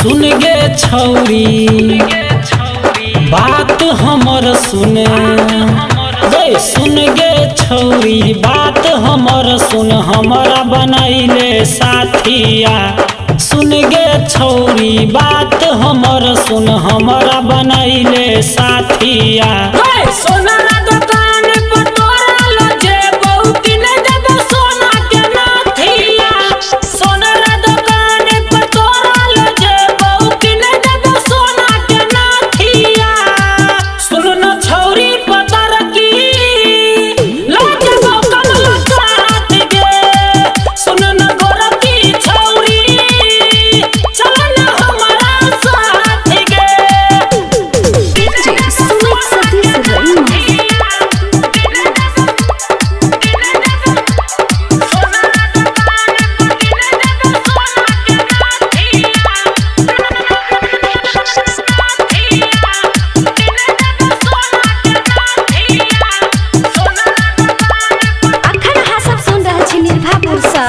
सुन गे छौरी बात हमर सुन सुन गे छौरी बात हमर सुन हमरा बनैले साथिया सुन गे छौरी बात हमर सुन हमरा बनैले साथिया सोना दुकान पर तोरा लजे बहुत ने देबे सोना के नाथिया सोना दुकान पर तोरा लजे बहुत ने देबे सोना के नाथिया सुन न छौरी पता रखी लजे बकल लचात गे सुन न गोरकी छौरी चल न हमारा साथ गे DJ Sumit Satish Raima. अखन अहाँ सब सुन रहल छी निर्भयपुर सँ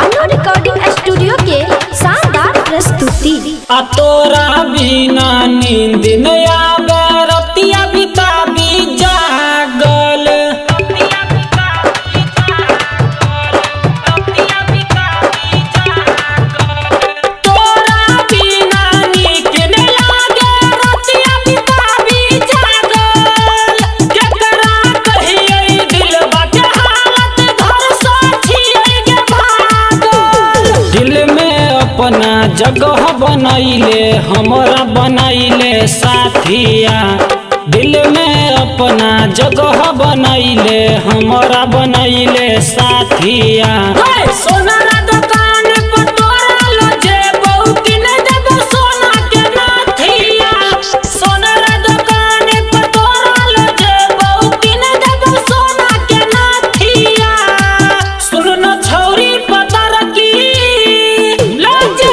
अनु रिकॉर्डिंग स्टूडियो के शानदार प्रस्तुति। आ तोरा बिना नींद न आवे रतिया बिताबी जागल तोरा बिना नीक न लागे रतिया बिताबी जागल केकरा कहिए दिलवा के हालत घर साथिए गे भागल दिल में अपना जगह बनैले हमरा बनैले साथिया दिल में अपना जगह बनैले हमरा बनैले साथिया सोना दुकान पर तोरा लजे बहुत ने देबे सोना के नाथिया सोना दुकान पर तोरा लजे बहुत ने देबे सोना के नाथिया सुन न छौरी पता रखी लजे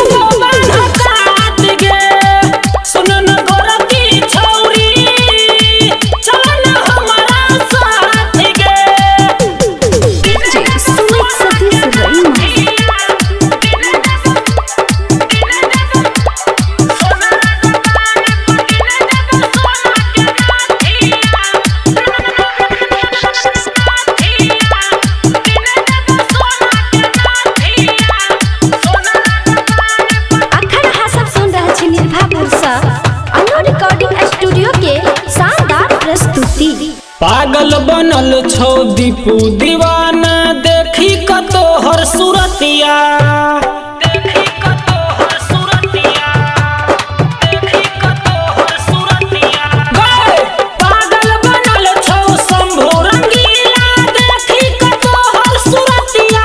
साथ गे सुन न गोरकी छौरी चल न हमारा साथ गे DJ Sumit Satish Raima. अखन अहाँ सब सुन रहल छी निर्भयपुर सँ अनु रिकॉर्डिंग स्टूडियो के शानदार प्रस्तुति। पागल बनल छौ दीपू दीवाना देखी कतो हर सूरतिया पागल बनल छौ शंभू रंगीला देखी कतो हर सूरतिया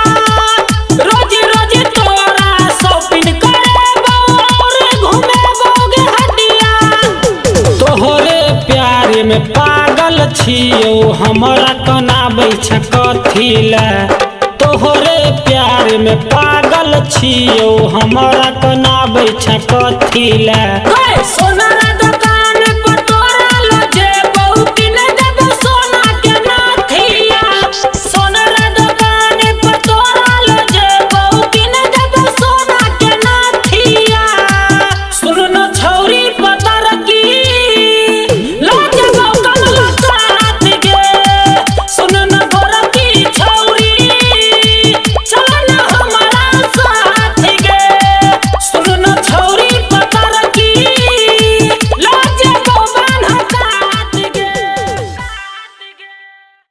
रोज रोज तोरा शॉपिंग करेबो और घुमेबो गे हटिया तोहरे प्यार में पागल छियो हमरा कनाबै छ कथी ले तोहरे प्यार में पागल छियो हमरा कनाबै छ कथी ले सोना